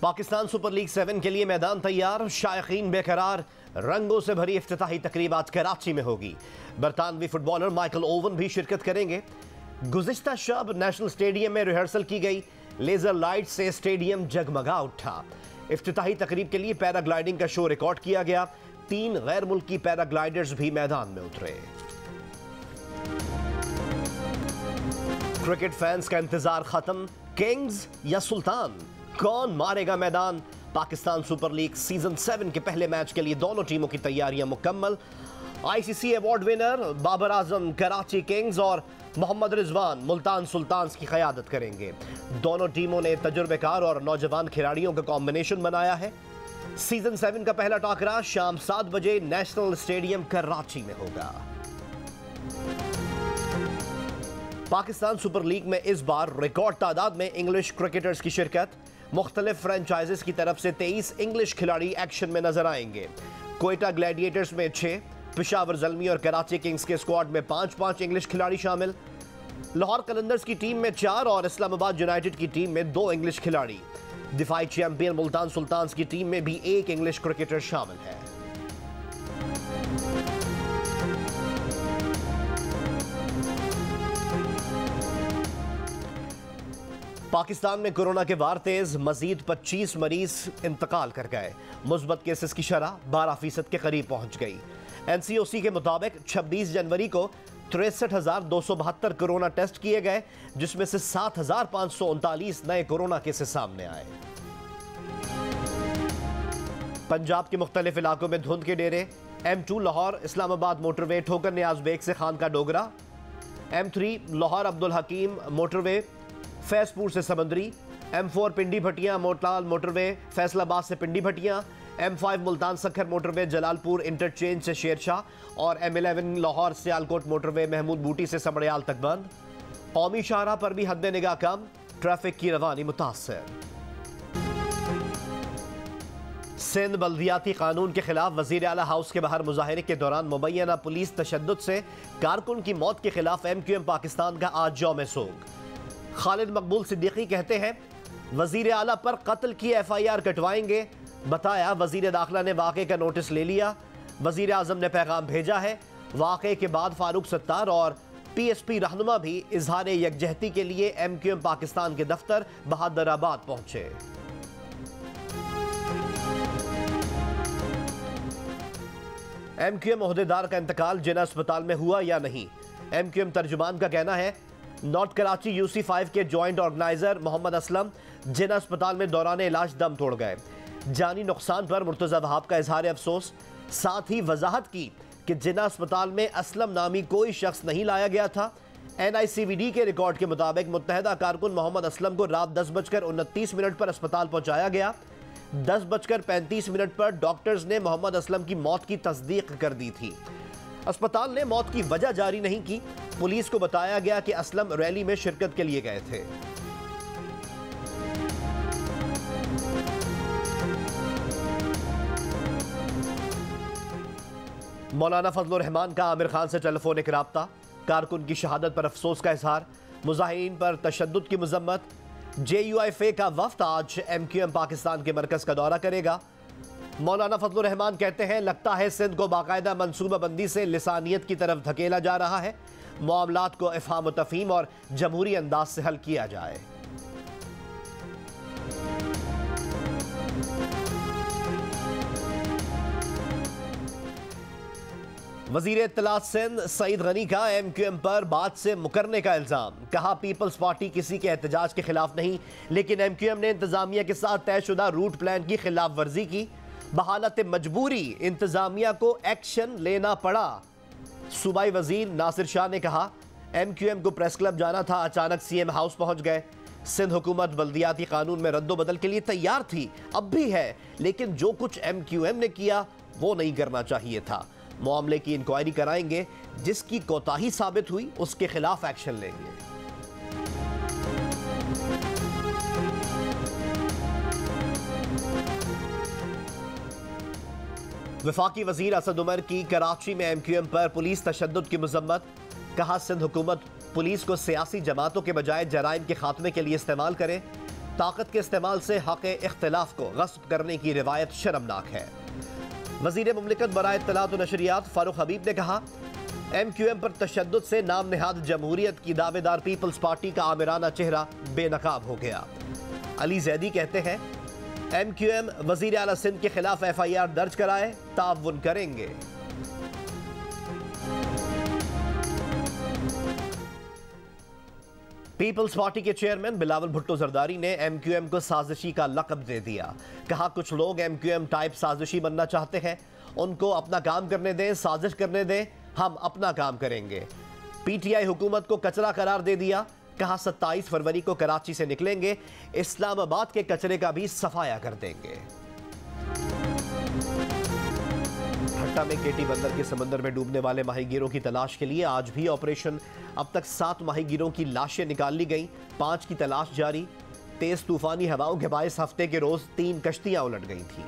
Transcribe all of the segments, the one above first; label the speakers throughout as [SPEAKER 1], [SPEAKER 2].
[SPEAKER 1] Pakistan super league 7 के लिए मैदान तैयार, शायकीन बेकरार, रंगों से भरी इफ्तिताही तकरीब आज कराची में होगी। बरतानवी फुटबॉलर माइकल ओवन भी शिरकत करेंगे। गुज़िश्ता शब नेशनल स्टेडियम में रिहर्सल की गई, लेजर लाइट से स्टेडियम जगमगा उठा। इफ्तिताही तकरीब के लिए पैराग्लाइडिंग का शो रिकॉर्ड किया गया। 3 गैर मुल्की पैराग्लाइडर्स भी मैदान में उतरे। क्रिकेट फैंस का इंतजार खत्म, किंग्स या सुल्तान, कौन मारेगा मैदान? पाकिस्तान सुपर लीग सीजन 7 के पहले मैच के लिए दोनों टीमों की तैयारियां मुकम्मल। ICC award winner Babar Azam Karachi Kings और मोहम्मद रिजवान मुल्तान सुल्तान्स की क़यादत करेंगे। दोनों टीमों ने तजुर्बेकार और नौजवान खिलाड़ियों का कॉम्बिनेशन बनाया है। सीजन 7 का पहला टाकरा शाम 7 बजे नेशनल स्टेडियम कराची में होगा। पाकिस्तान सुपर लीग में इस बार रिकॉर्ड तादाद में इंग्लिश क्रिकेटर्स की शिरकत। मुख्तलिफ फ्रेंचाइजेस की तरफ से 23 इंग्लिश खिलाड़ी एक्शन में नजर आएंगे। कोयटा ग्लैडिएटर्स में 6, पेशावर ज़ल्मी और कराची किंग्स के स्क्वाड में 5-5 इंग्लिश खिलाड़ी शामिल। लाहौर कलंदर्स की टीम में 4 और इस्लामाबाद यूनाइटेड की टीम में 2 इंग्लिश खिलाड़ी। दिफाई चैंपियन मुल्तान सुल्तान्स की टीम में भी 1 इंग्लिश क्रिकेटर शामिल है। पाकिस्तान में कोरोना के वार तेज, मजीद 25 मरीज इंतकाल कर गए। मुस्बत केसेस की शरह 12% के करीब पहुंच गई। एनसीओसी के मुताबिक 26 जनवरी को 63,272 कोरोना टेस्ट किए गए, जिसमें से 7,539 नए कोरोना केसेस सामने आए। पंजाब के मुख्तलिफ इलाकों में धुंध के डेरे। M2 लाहौर इस्लामाबाद मोटरवे ठोकर नियाज बेग से खान का डोगरा। M3 लाहौर अब्दुल हकीम मोटरवे फैसपुर से समंदरी। M4 पिंडी भटियां मोटलाल मोटरवे फैसलाबाद से Pindi Bhattian. M5 Multan Sukkur motorway Jalalpur interchange से शेरशाह और M11 लाहौर सियालकोट मोटरवे महमूद बूटी से समड़ियाल तक बंद। कौमी शाहराह पर भी हद निगाह कम, ट्रैफिक की रवानी मुतासर। सिंध बल्दियाती कानून के खिलाफ वजीर आला हाउस के बाहर मुजाहरे के दौरान मुबैना पुलिस तशद्दुद से कारकुन की मौत के खिलाफ MQM पाकिस्तान का आज यौम सोग। खालिद मकबूल सिद्दीकी कहते हैं वजीर आला पर कत्ल की FIR कटवाएंगे। बताया वजीर दाखिला ने वाक़े का नोटिस ले लिया। वजीर आजम ने पैगाम भेजा है। वाक़े के बाद फारूक सत्तार और PSP रहनुमा भी इजहार यकजहती के लिए MQM पाकिस्तान के दफ्तर बहादुराबाद पहुंचे। MQM ओहदेदार का इंतकाल जिना अस्पताल में हुआ या नहीं? MQM तर्जुमान का कहना है नॉर्थ कराची UC5 के जॉइंट ऑर्गेनाइजर मोहम्मद असलम जिना अस्पताल में दौरान इलाज दम तोड़ गए। जानी नुकसान पर मुर्तज़ा वहाब का इजहार अफसोस। साथ ही वजाहत की कि जिना अस्पताल में असलम नामी कोई शख्स नहीं लाया गया था। NICVD के रिकॉर्ड के मुताबिक मुत्तहदा कारकुन मोहम्मद असलम को रात 10:29 पर अस्पताल पहुंचाया गया। 10:35 पर डॉक्टर्स ने मोहम्मद असलम की मौत की तस्दीक कर दी थी। अस्पताल ने मौत की वजह जारी नहीं की। पुलिस को बताया गया कि असलम रैली में शिरकत के लिए गए थे। मौलाना फजलुर रहमान का आमिर खान से टेलीफोनिक राब्ता। कारकुन की शहादत पर अफसोस का इजहार। मुजाहिरीन पर तशद्दुद की मजम्मत। JUIFA का वफ्द आज MQM पाकिस्तान के मरकज का दौरा करेगा। मौलाना फजलुर रहमान कहते हैं लगता है सिंध को बाकायदा मनसूबाबंदी से लिसानियत की तरफ धकेला जा रहा है। मामलात को इफ़हाम तफ़हीम और जमहूरी अंदाज से हल किया जाए। वजीर इत्तलात सिंध सईद गनी का MQM पर बात से मुकरने का इल्जाम। कहा पीपल्स पार्टी किसी के एहतजाज के खिलाफ नहीं, लेकिन MQM ने इंतजामिया के साथ तयशुदा रूट प्लान की खिलाफ वर्जी की। बहालत मजबूरी इंतजामिया को एक्शन लेना पड़ा। सूबाई वजीर नासिर शाह ने कहा MQM को प्रेस क्लब जाना था, अचानक CM हाउस पहुंच गए। सिंध हुकूमत बल्दियाती कानून में रद्दो-बदल के लिए तैयार थी, अब भी है, लेकिन जो कुछ MQM ने किया वो नहीं करना चाहिए था। मामले की इंक्वायरी कराएंगे, जिसकी कोताही साबित हुई उसके खिलाफ एक्शन लेंगे। वफाकी वजीर असद उमर की कराची में MQM पर पुलिस तशद्दुद की मजम्मत। कहा सिंध हुकूमत पुलिस को सियासी जमातों के बजाय जराइम के खात्मे के लिए इस्तेमाल करे। ताकत के इस्तेमाल से हक़ इख्तिलाफ को गस्ब करने की रिवायत शर्मनाक है। वज़ीर मुमलिकत बराए इत्तलात व नशरियात फारूक हबीब ने कहा, MQM पर तशद्दुद से नाम नेहाद जमहूरियत की दावेदार पीपल्स पार्टी का आमिराना चेहरा बेनकाब हो गया। अली जैदी कहते हैं, MQM वज़ीर आला सिंध के खिलाफ FIR दर्ज कराए, ताउन करेंगे। पीपल्स पार्टी के चेयरमैन बिलावल भुट्टो जरदारी ने MQM को साजिशी का लक़ब दे दिया। कहा, कुछ लोग MQM टाइप साजिशी बनना चाहते हैं, उनको अपना काम करने दें, साजिश करने दें, हम अपना काम करेंगे। PTI हुकूमत को कचरा करार दे दिया। कहा, 27 फरवरी को कराची से निकलेंगे, इस्लामाबाद के कचरे का भी सफाया कर देंगे। भट्टा में केटी बंदर के समंदर में डूबने वाले माहीगीरों की तलाश के लिए आज भी ऑपरेशन। अब तक 7 माहीगीरों की लाशें निकाल ली गई, 5 की तलाश जारी। तेज तूफानी हवाओं के बायस हफ्ते के रोज 3 कश्तियां उलट गई थी।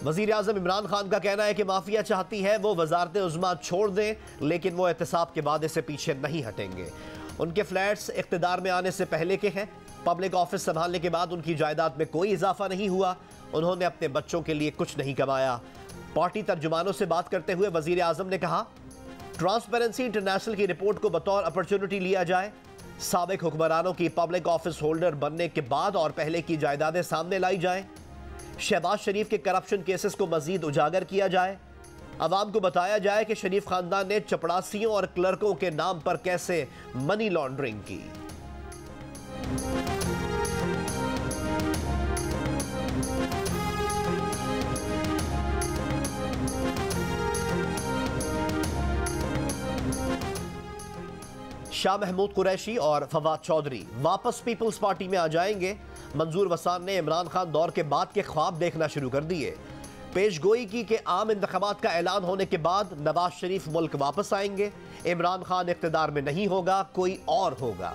[SPEAKER 1] वजीर आजम इमरान खान का कहना है कि माफिया चाहती है वो वजारत उज़्मा छोड़ दें, लेकिन वो एहतसाब के वादे से पीछे नहीं हटेंगे। उनके फ्लैट्स इख्तिदार में आने से पहले के हैं। पब्लिक ऑफिस संभालने के बाद उनकी जायदाद में कोई इजाफा नहीं हुआ। उन्होंने अपने बच्चों के लिए कुछ नहीं कमाया। पार्टी तर्जुमानों से बात करते हुए वजीर आजम ने कहा, ट्रांसपेरेंसी इंटरनेशनल की रिपोर्ट को बतौर अपॉर्चुनिटी लिया जाए। साबिक हुक्मरानों की पब्लिक ऑफिस होल्डर बनने के बाद और पहले की जायदादें सामने लाई जाए। शहबाज शरीफ के करप्शन केसेस को मजीद उजागर किया जाए। अवाम को बताया जाए कि शरीफ खानदान ने चपड़ासियों और क्लर्कों के नाम पर कैसे मनी लॉन्ड्रिंग की। शाह महमूद कुरैशी और फवाद चौधरी वापस पीपल्स पार्टी में आ जाएंगे। मंजूर वसान ने इमरान खान दौर के बाद के ख्वाब देखना शुरू कर दिए। पेशगोई की कि आम इंतखाबात का ऐलान होने के बाद नवाज शरीफ मुल्क वापस आएंगे। इमरान खान इख्तिदार में नहीं होगा, कोई और होगा।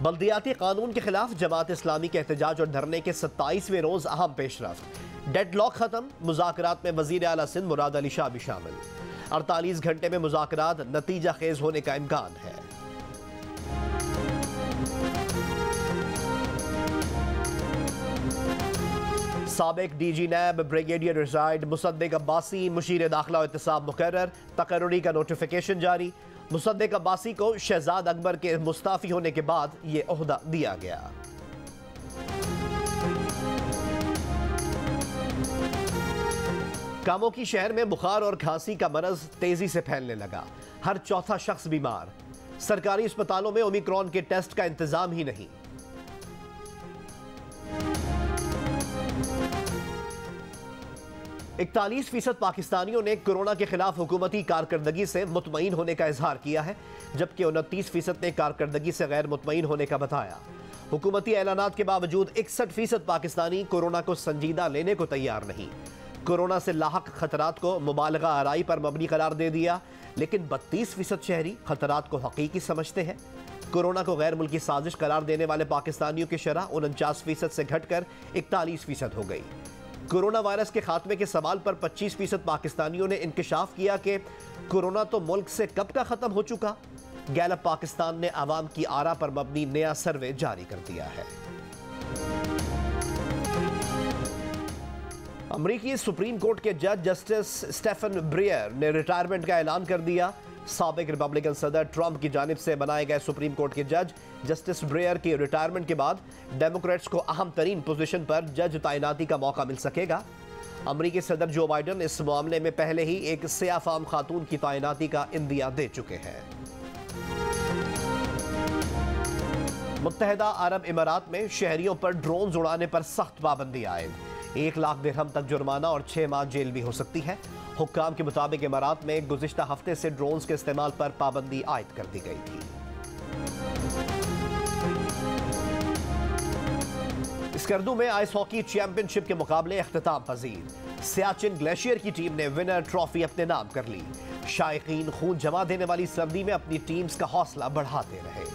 [SPEAKER 1] बल्दियाती कानून के खिलाफ जमात इस्लामी के एहतजाज और धरने के 27वें रोज अहम पेशरफ्त। डेडलॉक खत्म। मुज़ाकरात में वजीर आला सिंध मुराद अली शाह भी शामिल। 48 घंटे में मुज़ाकरात नतीजा खेज होने का इम्कान है। साबिक DG नैब ब्रिगेडियर रिजाइड मुसद्दिक अब्बासी मुशीर दाखिला और एहतसाब मुकर्रर। तकर्रुरी का नोटिफिकेशन जारी। मुसद्दिक अब्बासी को शहजाद अकबर के मुस्ताफी होने के बाद ये ओहदा दिया गया। कामों की शहर में बुखार और खांसी का मरज तेजी से फैलने लगा। हर चौथा शख्स बीमार। सरकारी अस्पतालों में ओमिक्रॉन के टेस्ट का इंतजाम ही नहीं। %41 पाकिस्तानियों ने कोरोना के खिलाफ हुकूमती कारकर्दगी से मुतमईन होने का इजहार किया है, जबकि 29% ने कारकर्दगी से गैर मुतमईन होने का बताया। हुकूमती ऐलानात के बावजूद 61% पाकिस्तानी कोरोना को संजीदा लेने को तैयार नहीं। कोरोना से लाहक खतरात को मुबालगा आराई पर मबनी करार दे दिया, लेकिन 32% शहरी खतरात को हकीकी समझते हैं। कोरोना को गैर मुल्की साजिश करार देने वाले पाकिस्तानियों की शरह 49% से घटकर 41% हो गई। कोरोना वायरस के खात्मे के सवाल पर 25% पाकिस्तानियों ने इंकशाफ किया कि कोरोना तो मुल्क से कब का खत्म हो चुका। गैलप पाकिस्तान ने आवाम की आरा पर मबनी नया सर्वे जारी कर दिया है। अमरीकी सुप्रीम कोर्ट के जज जस्टिस स्टेफन ब्रेयर ने रिटायरमेंट का ऐलान कर दिया। साबिक रिपब्लिकन सदर ट्रंप की जानिब से बनाए गए सुप्रीम कोर्ट के जज जस्टिस ब्रेयर की रिटायरमेंट के बाद डेमोक्रेट्स को अहम तरीन पोजीशन पर जज तैनाती का मौका मिल सकेगा। अमरीकी सदर जो बाइडन इस मामले में पहले ही एक सियाफाम खातून की तैनाती का इंदिया दे चुके हैं। मुत्तहिदा अरब इमारात में शहरियों पर ड्रोन उड़ाने पर सख्त पाबंदी आयद। 1 लाख दिरहम तक जुर्माना और 6 माह जेल भी हो सकती है। हुक्काम के मुताबिक इमारात में गुज़िश्ता हफ्ते से ड्रोन्स के इस्तेमाल पर पाबंदी आयद कर दी गई थी। स्कर्दू में आइस हॉकी चैंपियनशिप के मुकाबले इख्तिताम पजीर। सियाचिन ग्लेशियर की टीम ने विनर ट्रॉफी अपने नाम कर ली। शायकीन खून जमा देने वाली सर्दी में अपनी टीम्स का हौसला बढ़ाते रहे।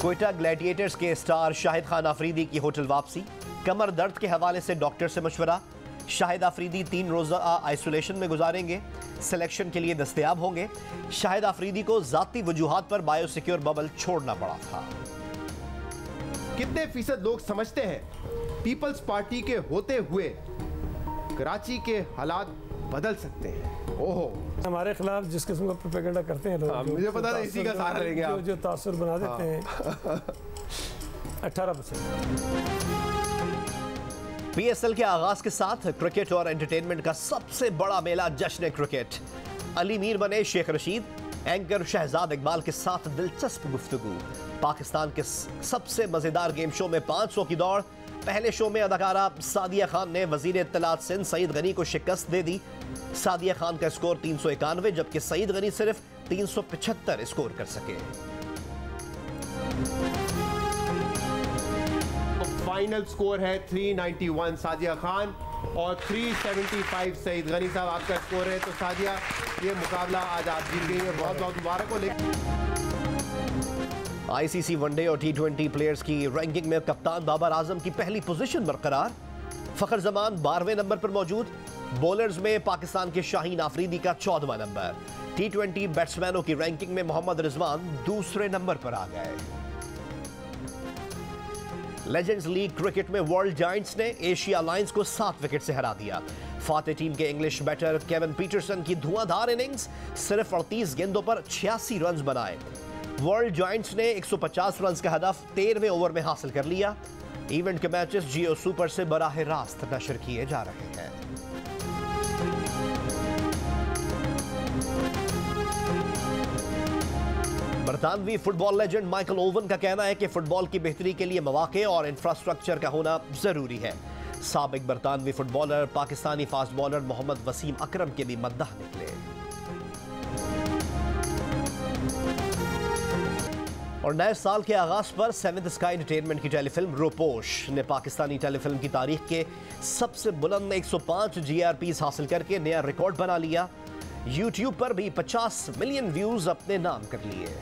[SPEAKER 1] क्वेटा ग्लैडिएटर्स के स्टार शाहिद खान आफरीदी की होटल वापसी, कमर दर्द के हवाले से डॉक्टर से मशवरा। शाहिद आफरीदी 3 रोज़ा आइसोलेशन में गुजारेंगे, सिलेक्शन के लिए दस्तयाब होंगे। शाहिद आफरीदी को जाती वजूहात पर बायोसिक्योर बबल छोड़ना पड़ा था।
[SPEAKER 2] कितने फीसद लोग समझते हैं पीपल्स पार्टी के होते हुए कराची के हालात बदल सकते हैं? ओहो,
[SPEAKER 3] हमारे खिलाफ जिस किस्म का प्रोपेगेंडा करते हैं लोग,
[SPEAKER 2] मुझे पता है इसी का सहारा लेंगे आप।
[SPEAKER 3] जो तासुर बना देते हैं 18%।
[SPEAKER 1] पीएसएल के आगाज के साथ क्रिकेट और एंटरटेनमेंट का सबसे बड़ा मेला जश्न क्रिकेट। अली मीर बने शेख रशीद, एंकर शहजाद इकबाल के साथ दिलचस्प गुफ्तगू। पाकिस्तान के सबसे मजेदार गेम शो में 500 की दौड़। पहले शो में अदाकारा सादिया खान ने वजीर इत्तलात सिंध सईद गनी को शिकस्त दे दी। सादिया खान का स्कोर 391, जबकि सईद गनी सिर्फ 375 स्कोर कर सके।
[SPEAKER 2] फाइनल स्कोर है 391 सादिया खान और 375 सईद गनी साहब आपका स्कोर है। तो सादिया, ये मुकाबला आज आप जीत गई है, बहुत बहुत मुबारक हो।
[SPEAKER 1] आईसीसी वनडे और टी20 प्लेयर्स की रैंकिंग में कप्तान बाबर आजम की पहली पोजीशन बरकरार। फखर जमान 12वें नंबर पर मौजूद। बॉलर्स में पाकिस्तान के शाहीन आफरीदी का 14वां नंबर। टी20 बैट्समैनों की रैंकिंग में मोहम्मद रिजवान दूसरे नंबर पर आ गए। लेजेंड्स लीग क्रिकेट में वर्ल्ड जायंट्स ने एशिया लायंस को 7 विकेट से हरा दिया। फाते टीम के इंग्लिश बैटर केविन पीटरसन की धुआंधार इनिंग्स, सिर्फ 38 गेंदों पर 86 रन बनाए। वर्ल्ड जायंट्स ने 150 रन का हदफ 13वें ओवर में हासिल कर लिया। इवेंट के मैचेस जियो सुपर से बराह रास्त नशर किए जा रहे हैं। बरतानवी फुटबॉल लेजेंड माइकल ओवन का कहना है कि फुटबॉल की बेहतरी के लिए मौके और इंफ्रास्ट्रक्चर का होना जरूरी है। साबिक बरतानवी footballer Pakistani fast bowler Mohammad Wasim Akram के भी मद्दाह निकले। और नए साल के आगाज पर सेवेंथ स्काई एंटरटेनमेंट की टेलीफिल्म रोपोश ने पाकिस्तानी टेलीफिल्म की तारीख के सबसे बुलंद 105 GRPs हासिल करके नया रिकॉर्ड बना लिया। YouTube पर भी 50 मिलियन व्यूज अपने नाम कर लिए।